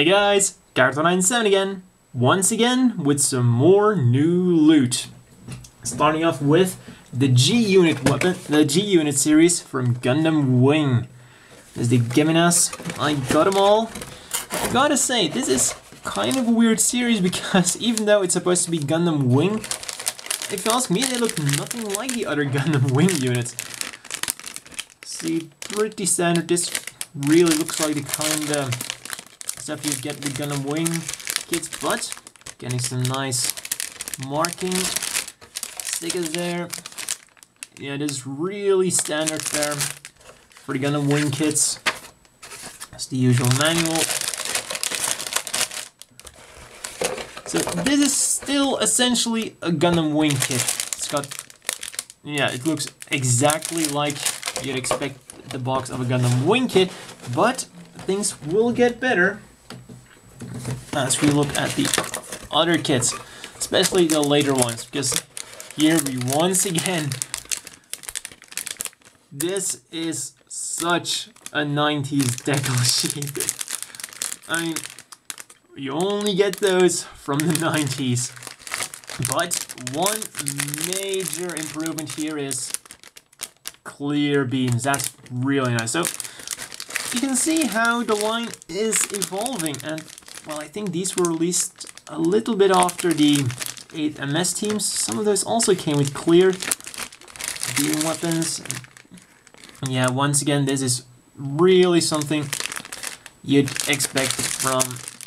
guys, Carton97 again, once again with some more new loot. Starting off with the G-Unit weapon, the G-Unit series from Gundam Wing. There's the Geminas, I got them all. I gotta say, this is kind of a weird series because even though it's supposed to be Gundam Wing, if you ask me, they look nothing like the other Gundam Wing units. See, pretty standard. This really looks like the kind of stuff you get with Gundam Wing kits, but getting some nice marking stickers there. Yeah, it is really standard fare for the Gundam Wing kits. That's the usual manual. So this is still essentially a Gundam Wing kit. It's got, yeah, it looks exactly like you'd expect the box of a Gundam Wing kit, but things will get better as we look at the other kits, especially the later ones, because here we once again, this is such a 90s decal sheet. I mean, you only get those from the 90s, but one major improvement here is clear beams. That's really nice. So you can see how the line is evolving, and well, I think these were released a little bit after the 8 MS teams. Some of those also came with clear beam weapons. Yeah, once again, this is really something you'd expect from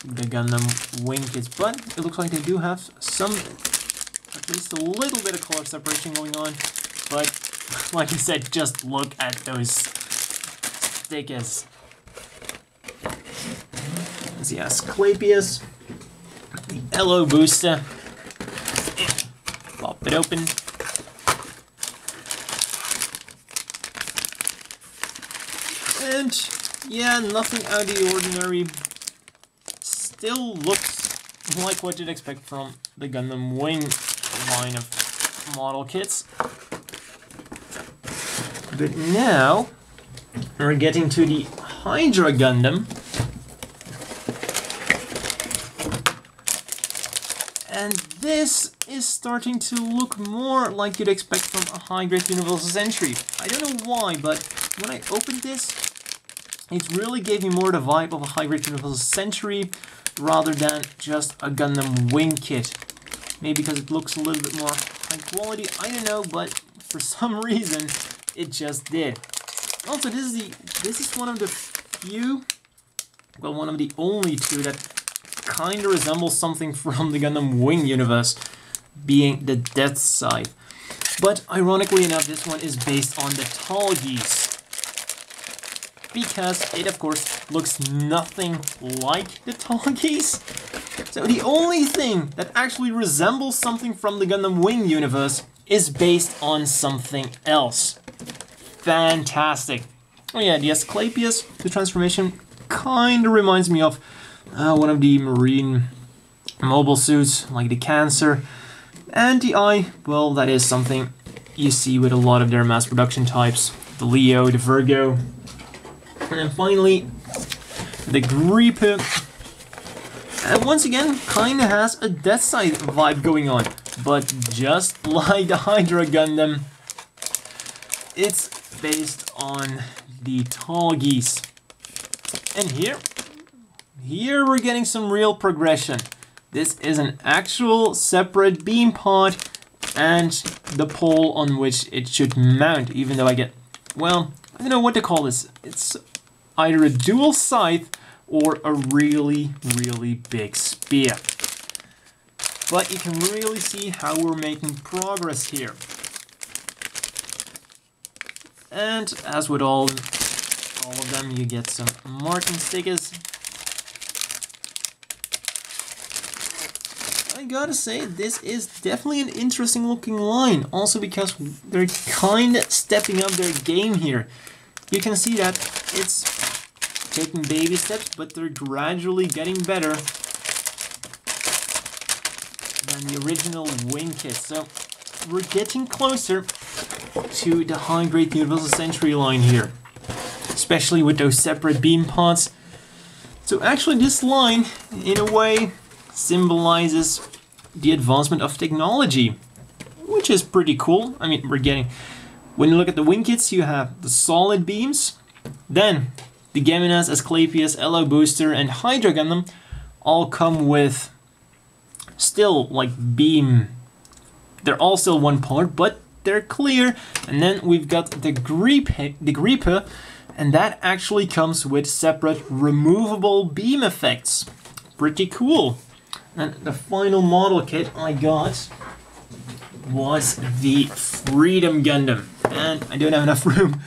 the Gundam Wing kits, but it looks like they do have some, at least a little bit of color separation going on. But like I said, just look at those stickers. Let's see, Asclepius, the LO booster. Pop it open. And yeah, nothing out of the ordinary. Still looks like what you'd expect from the Gundam Wing line of model kits. But now we're getting to the Hydra Gundam. And this is starting to look more like you'd expect from a high-grade Universal Century. I don't know why, but when I opened this, it really gave me more the vibe of a high-grade Universal Century rather than just a Gundam Wing kit. Maybe because it looks a little bit more high quality, I don't know, but for some reason it just did. Also, this is one of the few, well, one of the only two that kind of resembles something from the Gundam Wing universe, being the Death Scythe. But ironically enough, this one is based on the Tallgeese, because it, of course, looks nothing like the Tallgeese. So the only thing that actually resembles something from the Gundam Wing universe is based on something else. Fantastic. Oh yeah, the Asclepius, the transformation kind of reminds me of one of the Marine mobile suits, like the Cancer. And the Eye, well, that is something you see with a lot of their mass production types. The Leo, the Virgo. And then finally, the Gripe. And once again, kind of has a Death Scythe vibe going on. But just like the Hydra Gundam, it's based on the Tallgeese. And here we're getting some real progression. This is an actual separate beam pod and the pole on which it should mount, even though I get, well, I don't know what to call this. It's either a dual scythe or a really, really big spear. But you can really see how we're making progress here. And as with all of them, you get some marking stickers. I gotta say, this is definitely an interesting looking line, also because they're kind of stepping up their game here. You can see that it's taking baby steps, but they're gradually getting better than the original Wing kit. So we're getting closer to the high-grade Universal Century line here, especially with those separate beam pods. So actually this line, in a way, symbolizes the advancement of technology, which is pretty cool. I mean, when you look at the wing kits, you have the solid beams, then the Geminas, Asclepius, LO Booster, and Hydra Gundam all come with still like beam. They're all still one part, but they're clear. And then we've got the Gripe, and that actually comes with separate removable beam effects. Pretty cool. And the final model kit I got was the Freedom Gundam. And I don't have enough room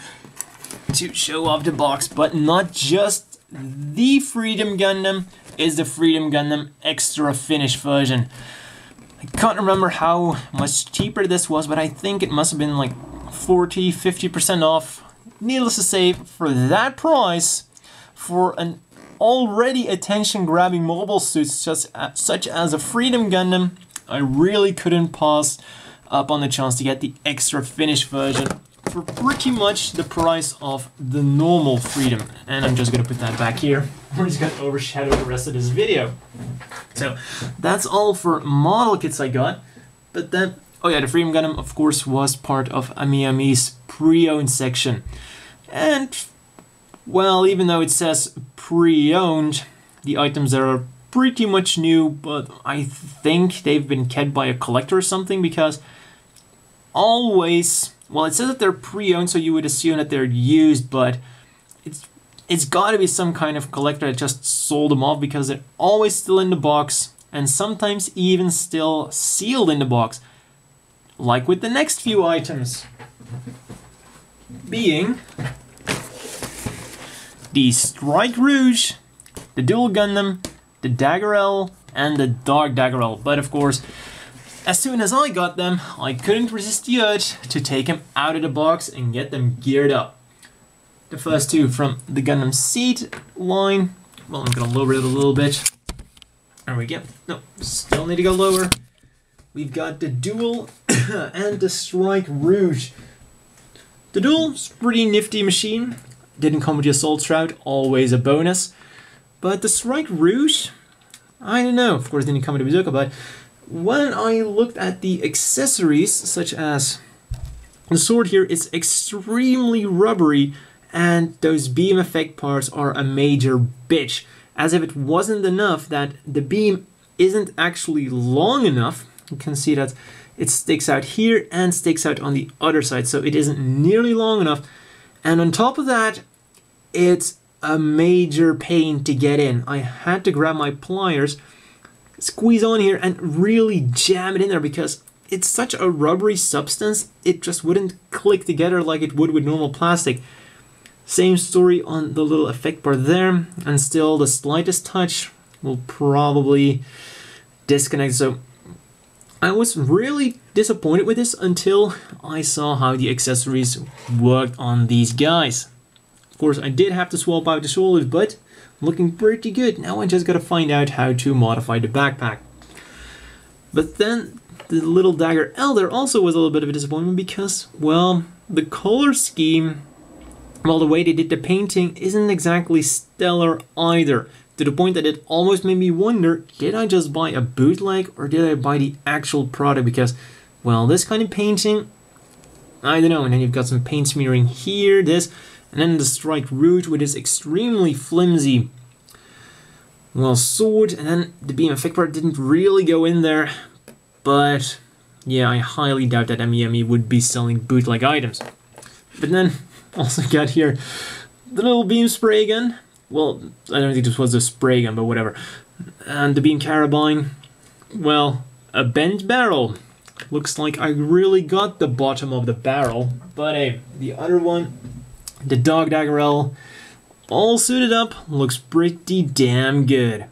to show off the box, but not just the Freedom Gundam, is the Freedom Gundam Extra Finish version. I can't remember how much cheaper this was, but I think it must have been like 40–50% off. Needless to say, for that price, for an already attention-grabbing mobile suit such as a Freedom Gundam, I really couldn't pass up on the chance to get the Extra Finish version for pretty much the price of the normal Freedom. And I'm just gonna put that back here, or it's gonna overshadow the rest of this video. So that's all for model kits I got. But then, oh yeah, the Freedom Gundam of course was part of Amiami's pre-owned section. And well, even though it says pre-owned, the items there are pretty much new, but I think they've been kept by a collector or something, because always, well, it says that they're pre-owned, so you would assume that they're used, but it's got to be some kind of collector that just sold them off, because they're always still in the box, and sometimes even still sealed in the box. Like with the next few items, being the Strike Rouge, the Dual Gundam, the Daggerel, and the Dark Daggerel. But of course, as soon as I got them, I couldn't resist the urge to take them out of the box and get them geared up. The first two from the Gundam Seed line. Well, I'm gonna lower it a little bit. There we go. No, still need to go lower. We've got the Dual and the Strike Rouge. The Dual's pretty nifty machine. Didn't come with the Assault Shroud, always a bonus. But the Strike Rouge, I don't know. Of course, didn't come with the bazooka, but when I looked at the accessories, such as the sword here, it's extremely rubbery, and those beam effect parts are a major bitch. As if it wasn't enough that the beam isn't actually long enough. You can see that it sticks out here and sticks out on the other side, so it isn't nearly long enough. And on top of that, it's a major pain to get in. I had to grab my pliers, squeeze on here, and really jam it in there, because it's such a rubbery substance, it just wouldn't click together like it would with normal plastic. Same story on the little effect bar there, and still the slightest touch will probably disconnect. So I was really disappointed with this until I saw how the accessories worked on these guys. Of course, I did have to swap out the shoulders, but looking pretty good. Now I just gotta find out how to modify the backpack. But then the little Dagger Elder also was a little bit of a disappointment, because, well, the color scheme, well, the way they did the painting isn't exactly stellar either. To the point that it almost made me wonder, did I just buy a bootleg or did I buy the actual product? Because, well, this kind of painting, I don't know. And then you've got some paint smearing here, this, and then the Strike Rouge with this extremely flimsy, well, sword, and then the beam effect part didn't really go in there. But yeah, I highly doubt that ME would be selling bootleg items. But then also got here the little beam spray gun. Well, I don't think this was a spray gun, but whatever. And the beam carabine, well, a bent barrel. Looks like I really got the bottom of the barrel. But hey, the other one, the Dog Daggerel, all suited up, looks pretty damn good.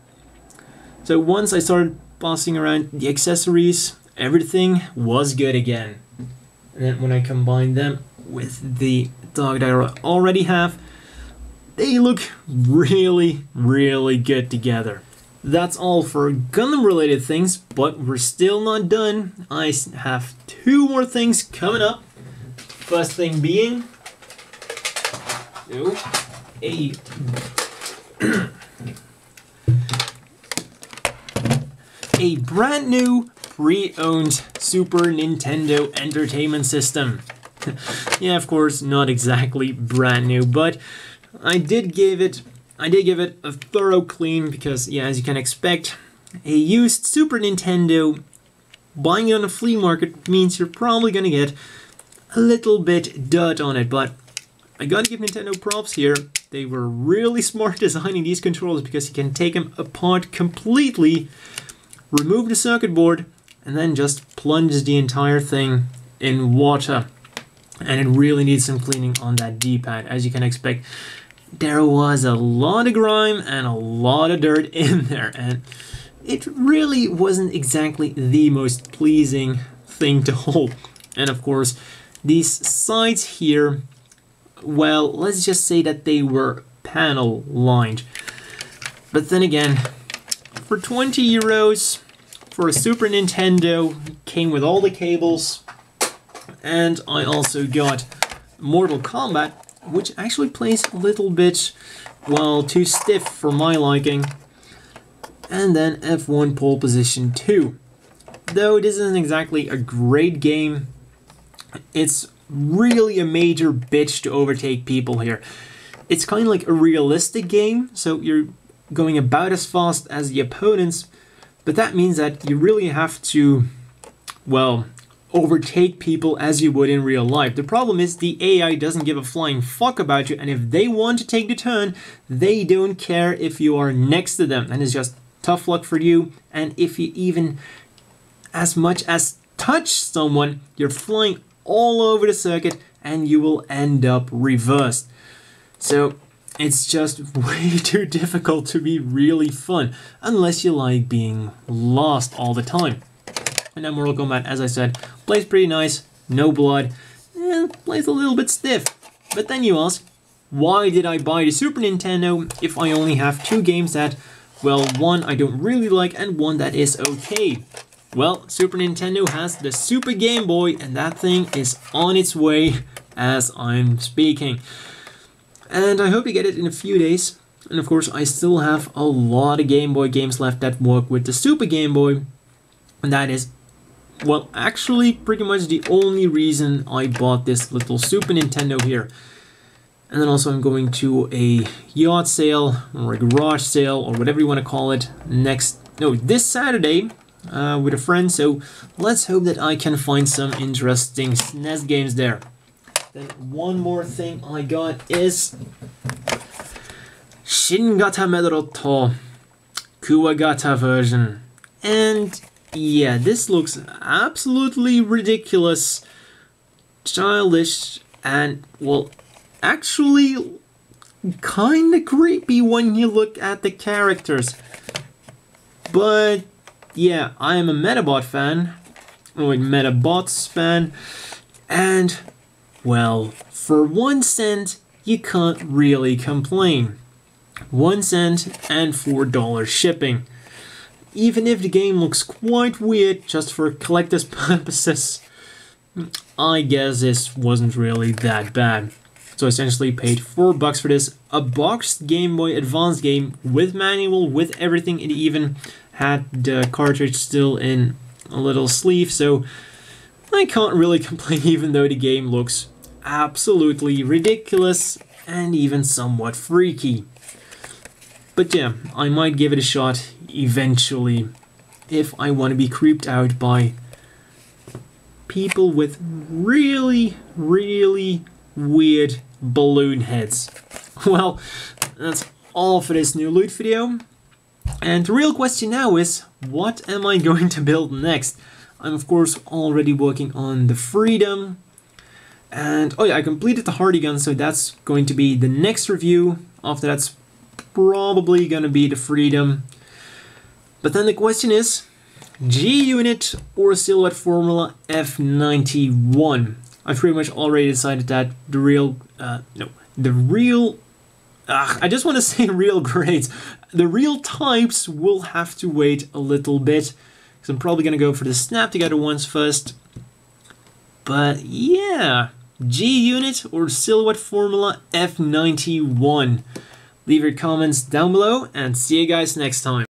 So once I started passing around the accessories, everything was good again. And then when I combine them with the Dog Daggerel I already have, they look really, really good together. That's all for Gundam related things, but we're still not done. I have two more things coming up. First thing being a brand new pre-owned Super Nintendo Entertainment System. Yeah, of course, not exactly brand new, but I did give it a thorough clean because, yeah, as you can expect, a used Super Nintendo, buying it on a flea market means you're probably gonna get a little bit dirt on it, but I gotta give Nintendo props here. They were really smart designing these controllers because you can take them apart completely, remove the circuit board, and then just plunge the entire thing in water. And it really needs some cleaning on that D-pad. As you can expect, there was a lot of grime and a lot of dirt in there, and it really wasn't exactly the most pleasing thing to hold. And of course, these sides here, well, let's just say that they were panel lined. But then again, for 20 euros for a Super Nintendo, came with all the cables, and I also got Mortal Kombat, which actually plays a little bit, well, too stiff for my liking. And then F1 Pole Position 2. Though it isn't exactly a great game, it's really a major bitch to overtake people here. It's kind of like a realistic game, so you're going about as fast as the opponents, but that means that you really have to, well, overtake people as you would in real life. The problem is the AI doesn't give a flying fuck about you, and if they want to take the turn, they don't care if you are next to them, and it's just tough luck for you. And if you even as much as touch someone, you're flying all over the circuit and you will end up reversed. So it's just way too difficult to be really fun, unless you like being lost all the time. And then Mortal Kombat, as I said, plays pretty nice, no blood, and plays a little bit stiff. But then you ask, why did I buy the Super Nintendo if I only have two games that, well, one I don't really like and one that is okay? Well, Super Nintendo has the Super Game Boy, and that thing is on its way as I'm speaking. And I hope you get it in a few days. And of course, I still have a lot of Game Boy games left that work with the Super Game Boy. And that is, well, actually pretty much the only reason I bought this little Super Nintendo here. And then also I'm going to a yard sale or a garage sale or whatever you want to call it this Saturday with a friend. So let's hope that I can find some interesting SNES games there. Then one more thing I got is Shingata Medaroto Kuwagata version. And yeah, this looks absolutely ridiculous, childish, and, well, actually kinda creepy when you look at the characters. But yeah, I am a Metabot fan, or a Metabots fan, and, well, for 1 cent, you can't really complain. 1 cent and $4 shipping. Even if the game looks quite weird just for collector's purposes, I guess this wasn't really that bad. So I essentially paid $4 for this, a boxed Game Boy Advance game with manual, with everything. It even had the cartridge still in a little sleeve, so I can't really complain, even though the game looks absolutely ridiculous and even somewhat freaky. But yeah, I might give it a shot eventually if I want to be creeped out by people with really, really weird balloon heads. Well, that's all for this new loot video. And the real question now is, what am I going to build next? I'm of course already working on the Freedom. And oh yeah, I completed the Hardy Gun, so that's going to be the next review. After that's probably gonna be the Freedom. But then the question is, G-Unit or Silhouette Formula F91? I've pretty much already decided that the real I just want to say real grades. The real types will have to wait a little bit, because I'm probably gonna go for the snap together ones first. But yeah, G-Unit or Silhouette Formula F91. Leave your comments down below and see you guys next time.